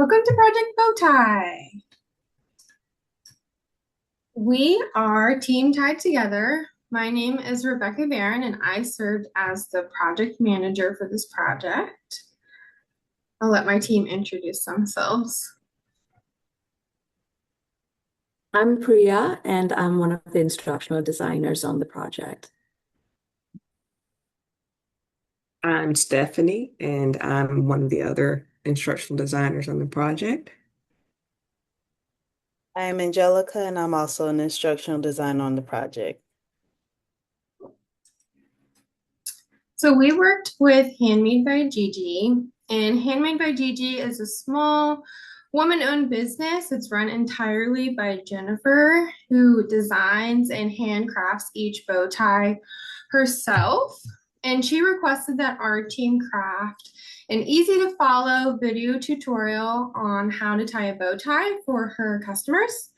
Welcome to Project Bowtie. We are team tied together. My name is Rebecca Barron, and I served as the project manager for this project. I'll let my team introduce themselves. I'm Priya, and I'm one of the instructional designers on the project. I'm Stephanie, and I'm one of the other instructional designers on the project. I'm Angelica, and I'm also an instructional designer on the project. So we worked with Handmade by Gigi, and Handmade by Gigi is a small woman-owned business. It's run entirely by Jennifer, who designs and handcrafts each bow tie herself. And she requested that our team craft an easy to follow video tutorial on how to tie a bow tie for her customers.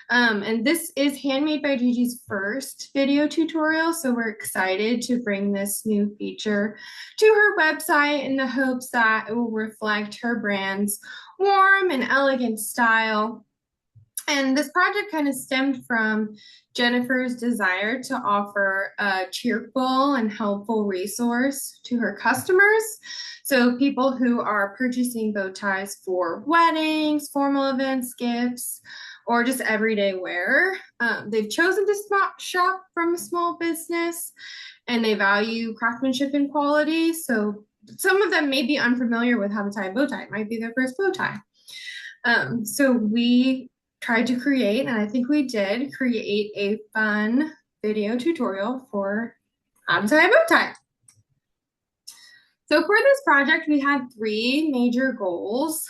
And this is Handmade by Gigi's first video tutorial, so we're excited to bring this new feature to her website in the hopes that it will reflect her brand's warm and elegant style. And this project kind of stemmed from Jennifer's desire to offer a cheerful and helpful resource to her customers. So people who are purchasing bow ties for weddings, formal events, gifts, or just everyday wear. They've chosen to shop from a small business, and they value craftsmanship and quality. So some of them may be unfamiliar with how to tie a bow tie. It might be their first bow tie. So we tried to create, and I think we did create a fun video tutorial for how to tie a bow tie. So for this project, we had three major goals.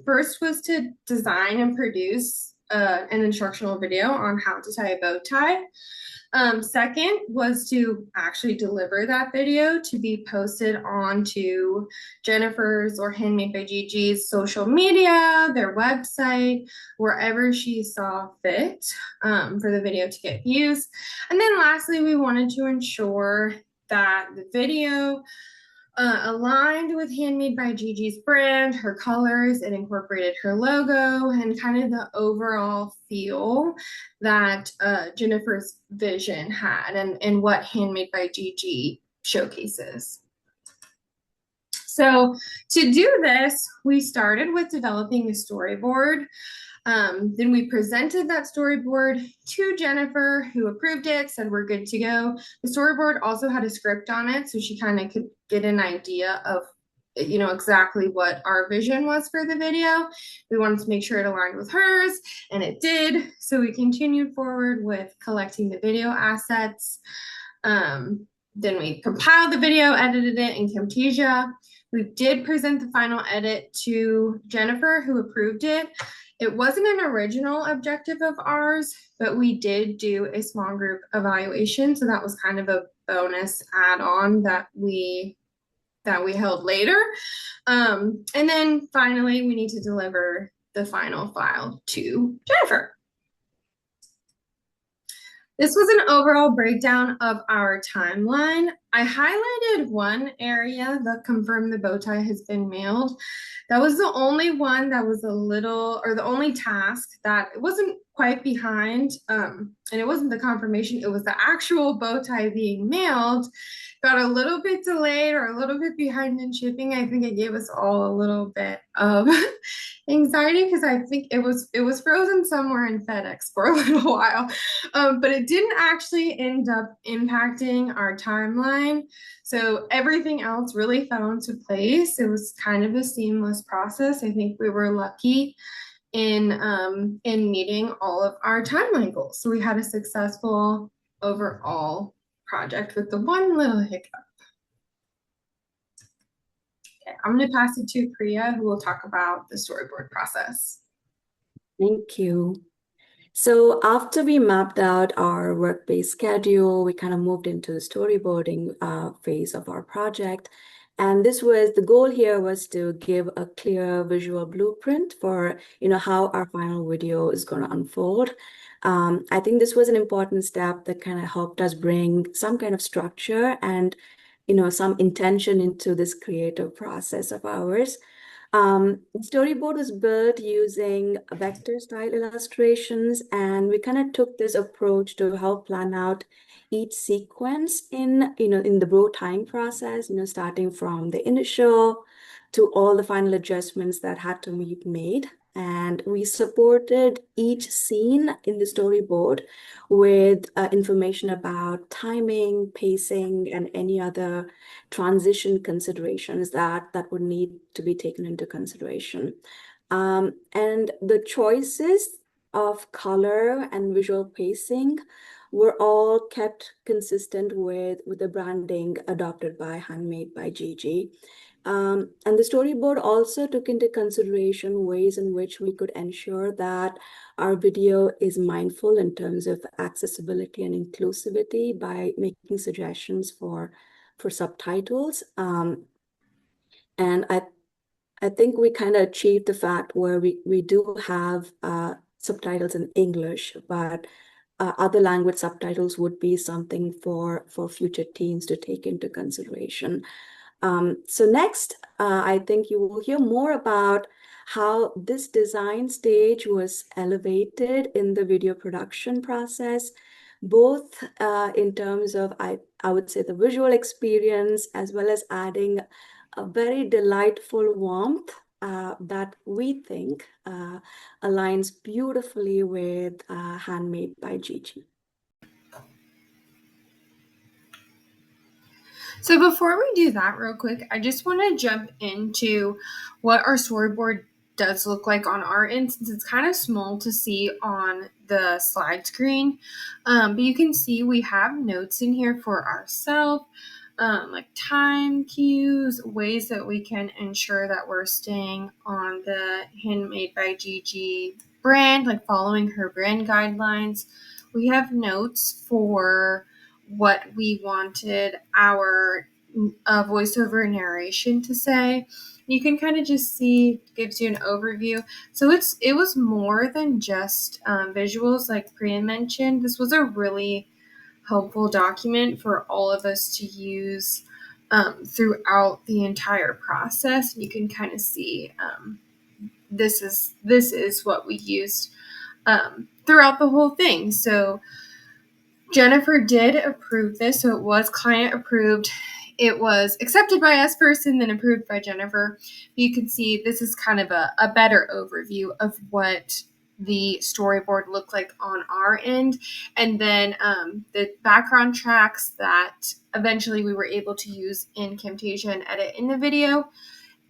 First was to design and produce an instructional video on how to tie a bow tie. Second was to actually deliver that video to be posted onto Jennifer's or Handmade by Gigi's social media, their website, wherever she saw fit for the video to get views. And then lastly, we wanted to ensure that the video aligned with Handmade by Gigi's brand, her colors, it incorporated her logo, and kind of the overall feel that Jennifer's vision had and what Handmade by Gigi showcases. So to do this, we started with developing a storyboard. Then we presented that storyboard to Jennifer, who approved it, said we're good to go. The storyboard also had a script on it, so she kind of could get an idea of, exactly what our vision was for the video. We wanted to make sure it aligned with hers, and it did. So we continued forward with collecting the video assets. Then we compiled the video, edited it in Camtasia. We did present the final edit to Jennifer, who approved it. It wasn't an original objective of ours, but we did do a small group evaluation. So that was kind of a bonus add-on that we held later. And then finally, we need to deliver the final file to Jennifer. This was an overall breakdown of our timeline. I highlighted one area that confirmed the bow tie has been mailed. That was the only one that was the only task that it wasn't quite behind, and it wasn't the confirmation, it was the actual bow tie being mailed. Got a little bit delayed or a little bit behind in shipping. I think it gave us all a little bit of anxiety because I think it was frozen somewhere in FedEx for a little while, but it didn't actually end up impacting our timeline. So everything else really fell into place. It was kind of a seamless process. I think we were lucky in meeting all of our timeline goals. So we had a successful overall project with the one little hiccup. Okay, I'm going to pass it to Priya, who will talk about the storyboard process. Thank you. So after we mapped out our work-based schedule, we kind of moved into the storyboarding phase of our project. And the goal here was to give a clear visual blueprint for, how our final video is going to unfold. I think this was an important step that kind of helped us bring some kind of structure and, some intention into this creative process of ours. The storyboard was built using vector style illustrations, and we kind of took this approach to help plan out each sequence in the Bro time process, starting from the initial to all the final adjustments that had to be made. And we supported each scene in the storyboard with information about timing, pacing, and any other transition considerations that would need to be taken into consideration. And the choices of color and visual pacing were all kept consistent with the branding adopted by Handmade by Gigi. And the storyboard also took into consideration ways in which we could ensure that our video is mindful in terms of accessibility and inclusivity by making suggestions for subtitles. And I think we kind of achieved the fact where we do have subtitles in English, but other language subtitles would be something for future teams to take into consideration. So next, I think you will hear more about how this design stage was elevated in the video production process, both in terms of, I would say, the visual experience, as well as adding a very delightful warmth that we think aligns beautifully with Handmade by Gigi. So before we do that real quick, I just want to jump into what our storyboard does look like on our end, since it's kind of small to see on the slide screen. But you can see we have notes in here for ourselves, like time cues, ways that we can ensure that we're staying on the Handmade by Gigi brand, like following her brand guidelines. We have notes for what we wanted our voiceover narration to say. You can kind of just see, gives you an overview. So it was more than just visuals, like Priya mentioned. This was a really helpful document for all of us to use throughout the entire process. You can kind of see this is what we used throughout the whole thing. So Jennifer did approve this, so it was client approved. It was accepted by us first and then approved by Jennifer. You can see this is kind of a better overview of what the storyboard looked like on our end. And then the background tracks that eventually we were able to use in Camtasia and edit in the video,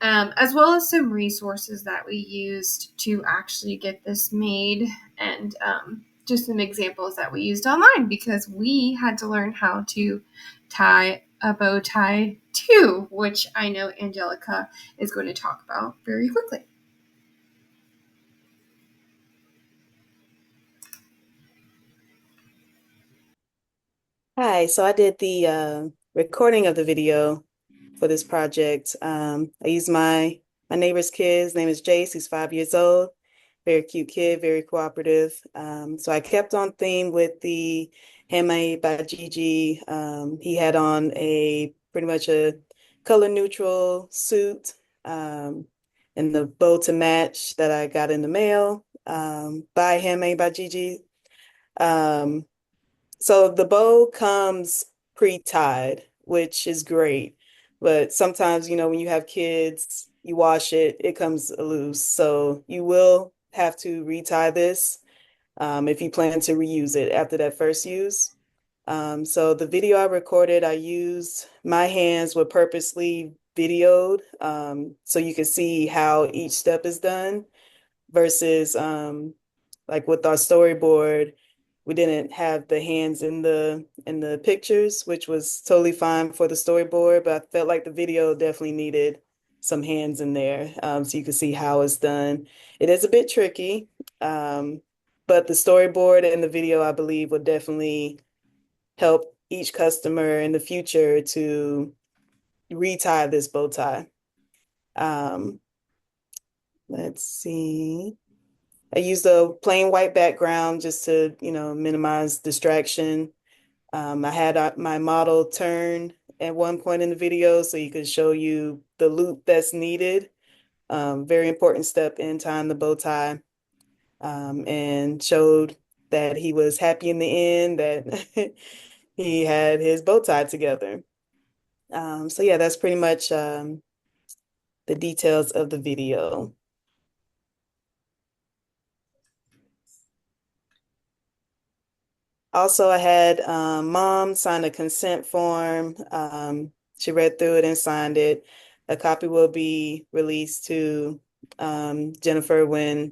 as well as some resources that we used to actually get this made, and just some examples that we used online because we had to learn how to tie a bow tie too, which I know Angelica is going to talk about very quickly. Hi, so I did the recording of the video for this project. I used my neighbor's kid. His name is Jace. He's 5 years old. Very cute kid, very cooperative. So I kept on theme with the Handmade by Gigi. He had on pretty much a color neutral suit, and the bow to match that I got in the mail by Handmade by Gigi. So the bow comes pre-tied, which is great. But sometimes, when you have kids, you wash it, it comes loose. So you will have to retie this if you plan to reuse it after that first use. So the video I recorded, I used my hands were purposely videoed so you can see how each step is done versus like with our storyboard, we didn't have the hands in the pictures, which was totally fine for the storyboard, but I felt like the video definitely needed some hands in there so you can see how it's done. It is a bit tricky, but the storyboard and the video, I believe, will definitely help each customer in the future to retie this bow tie. Let's see. I used a plain white background just to, minimize distraction. I had my model turn at one point in the video so you could show you the loop that's needed Very important step in tying the bow tie, and showed that he was happy in the end that he had his bow tie together. So yeah, that's pretty much the details of the video. Also, I had mom sign a consent form. She read through it and signed it. A copy will be released to Jennifer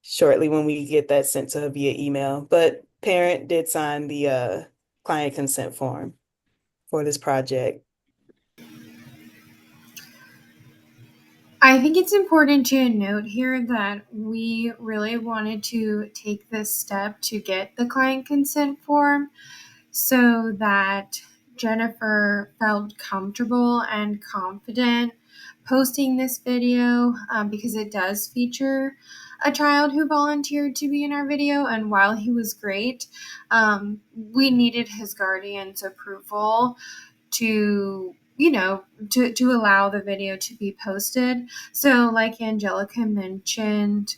shortly when we get that sent to her via email. But parent did sign the client consent form for this project. I think it's important to note here that we really wanted to take this step to get the client consent form so that Jennifer felt comfortable and confident posting this video, because it does feature a child who volunteered to be in our video. And while he was great, we needed his guardian's approval to to allow the video to be posted. So like Angelica mentioned,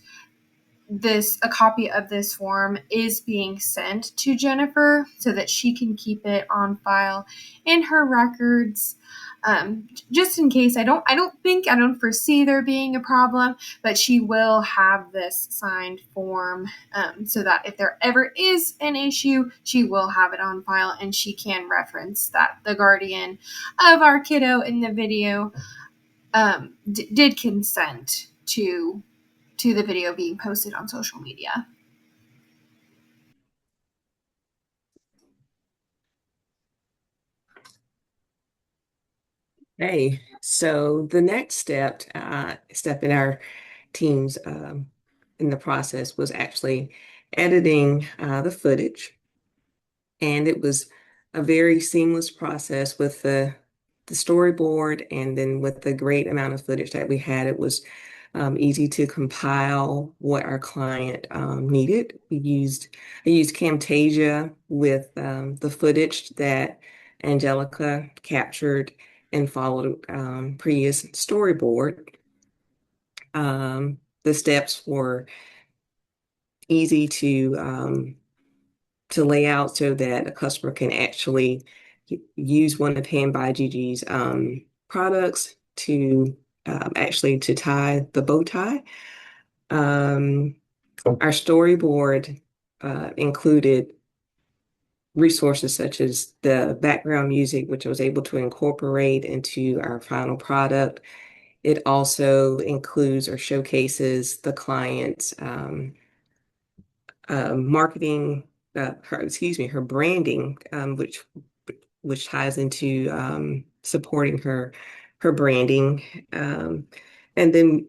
a copy of this form is being sent to Jennifer so that she can keep it on file in her records, just in case. I don't foresee there being a problem, but she will have this signed form, so that if there ever is an issue, she will have it on file and she can reference that the guardian of our kiddo in the video did consent to the video being posted on social media. Hey, so the next step in our team's in the process was actually editing the footage, and it was a very seamless process with the storyboard, and then with the great amount of footage that we had, it was easy to compile what our client needed. I used Camtasia with the footage that Angelica captured and followed Priya's storyboard. The steps were easy to lay out so that a customer can actually use one of Hand by Gigi's products to actually to tie the bow tie. Our storyboard included resources such as the background music, which I was able to incorporate into our final product. It also includes or showcases the client's marketing, her branding, which ties into supporting her branding, and then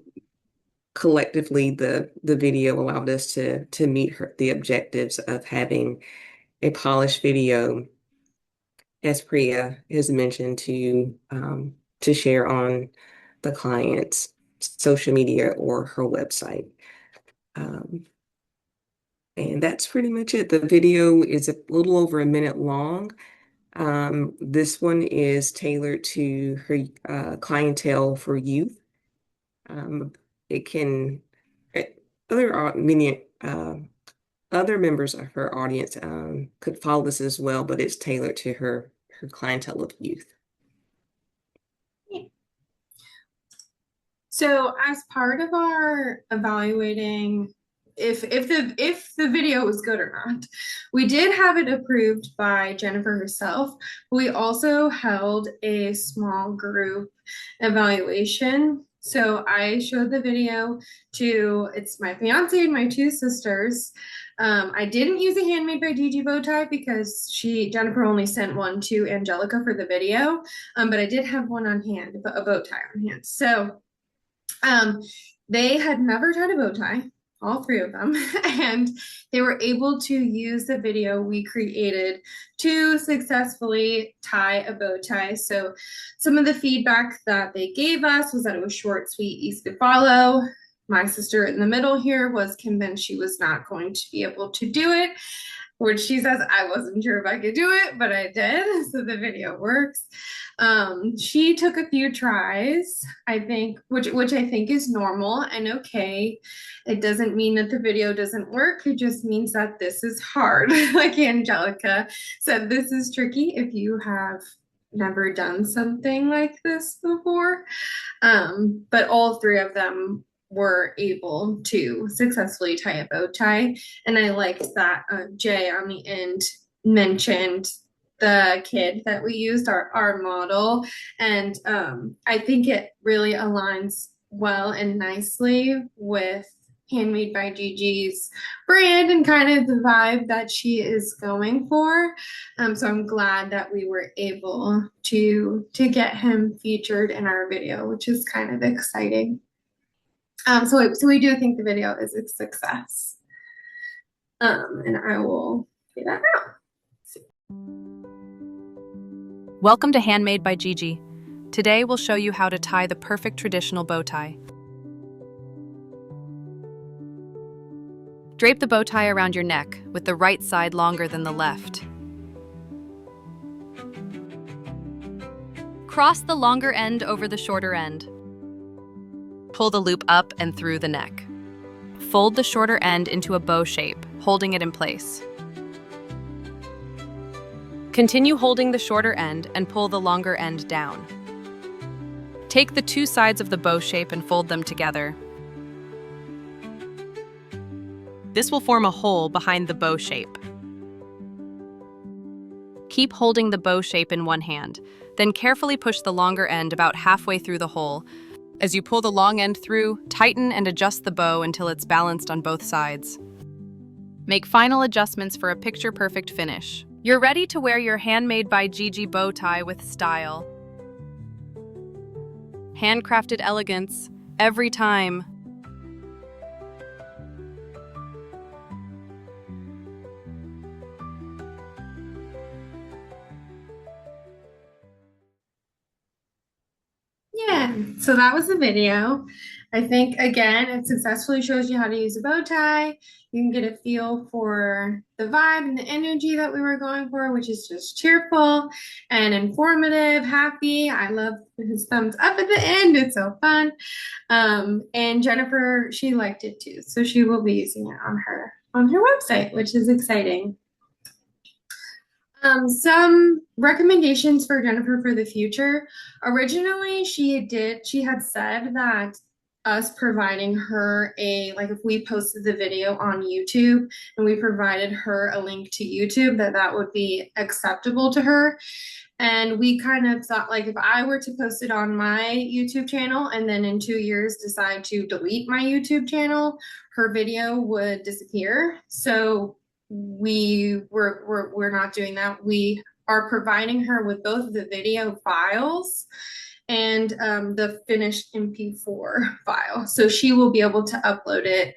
collectively the video allowed us to meet the objectives of having a polished video, as Priya has mentioned, to share on the client's social media or her website. And that's pretty much it. The video is a little over a minute long. This one is tailored to her clientele for youth. It can other members of her audience could follow this as well, but it's tailored to her clientele of youth. So as part of our evaluating if the video was good or not, we did have it approved by Jennifer herself. We also held a small group evaluation. So I showed the video to my fiance and my two sisters. I didn't use a Handmade by Gigi bow tie because Jennifer only sent one to Angelica for the video, but I did have one on hand, a bow tie on hand. So they had never tied a bow tie, all three of them, and they were able to use the video we created to successfully tie a bow tie. So some of the feedback that they gave us was that it was short, sweet, easy to follow. My sister in the middle here was convinced she was not going to be able to do it, which she says, I wasn't sure if I could do it, but I did. So the video works. She took a few tries, I think, which I think is normal and okay. It doesn't mean that the video doesn't work. It just means that this is hard, like Angelica said, this is tricky if you have never done something like this before. But all three of them were able to successfully tie a bow tie. And I liked that Jay on the end mentioned the kid that we used, our model. And I think it really aligns well and nicely with Handmade by Gigi's brand and kind of the vibe that she is going for. So I'm glad that we were able to get him featured in our video, which is kind of exciting. So we do think the video is a success. And I will do that now. Welcome to Handmade by Gigi. Today we'll show you how to tie the perfect traditional bow tie. Drape the bow tie around your neck, with the right side longer than the left. Cross the longer end over the shorter end. Pull the loop up and through the neck. Fold the shorter end into a bow shape, holding it in place. Continue holding the shorter end and pull the longer end down. Take the two sides of the bow shape and fold them together. This will form a hole behind the bow shape. Keep holding the bow shape in one hand, then carefully push the longer end about halfway through the hole. As you pull the long end through, tighten and adjust the bow until it's balanced on both sides. Make final adjustments for a picture-perfect finish. You're ready to wear your Handmade by Gigi bow tie with style. Handcrafted elegance, every time. Yeah, so that was the video. I think, again, it successfully shows you how to use a bow tie. You can get a feel for the vibe and the energy that we were going for, which is just cheerful and informative, happy. I love his thumbs up at the end. It's so fun. And Jennifer, she liked it too. So she will be using it on her website, which is exciting. Some recommendations for Jennifer for the future. Originally, she had said that us providing her like if we posted the video on YouTube and we provided her a link to YouTube, that would be acceptable to her. And we kind of thought, like, if I were to post it on my YouTube channel and then in 2 years decide to delete my YouTube channel, her video would disappear. So we're not doing that. We are providing her with both the video files and the finished MP4 file. So she will be able to upload it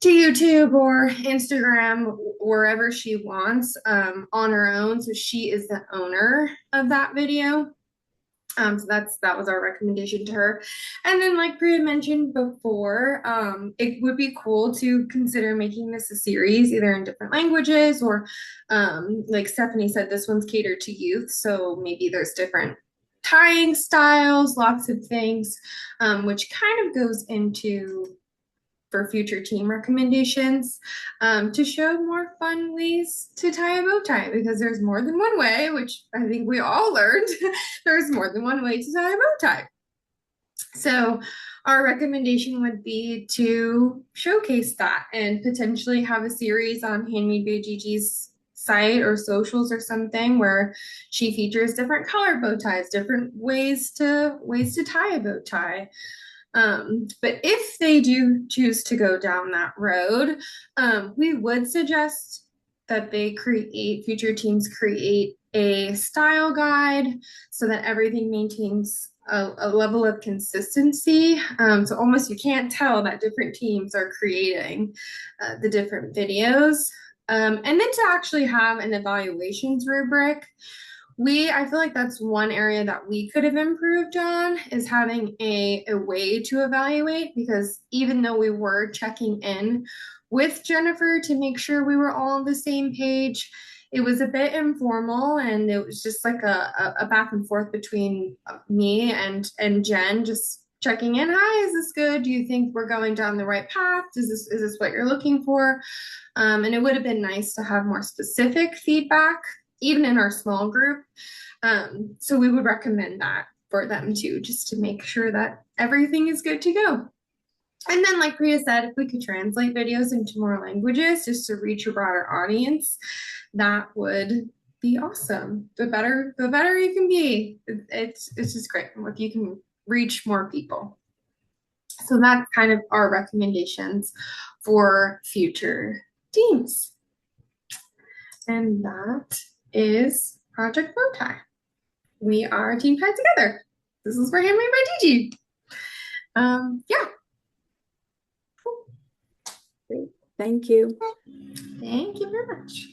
to YouTube or Instagram, wherever she wants, on her own. So she is the owner of that video. So that was our recommendation to her. And then, like Priya mentioned before, it would be cool to consider making this a series, either in different languages or, like Stephanie said, this one's catered to youth. So maybe there's different tying styles, lots of things, which kind of goes into for future team recommendations, to show more fun ways to tie a bow tie, because there's more than one way, which I think we all learned. There's more than one way to tie a bow tie. So our recommendation would be to showcase that and potentially have a series on Handmade by Gigi's site or socials or something where she features different color bow ties, different ways to tie a bow tie. But if they do choose to go down that road, we would suggest that future teams create a style guide so that everything maintains a level of consistency. So almost you can't tell that different teams are creating the different videos. And then to actually have an evaluations rubric. I feel like that's one area that we could have improved on, is having a way to evaluate, because even though we were checking in with Jennifer to make sure we were all on the same page, it was a bit informal, and it was just like a back and forth between me and Jen, just checking in. Hi, is this good? Do you think we're going down the right path? Is this what you're looking for? And it would have been nice to have more specific feedback, even in our small group. So we would recommend that for them too, just to make sure that everything is good to go. And then, like Priya said, if we could translate videos into more languages just to reach a broader audience, that would be awesome. The better you can be. It's just great if you can reach more people. So that's kind of our recommendations for future teams. And that is Project Bowtie. We are Team Tied Together. This is for Handmade by Gigi. Yeah. Thank you. Thank you very much.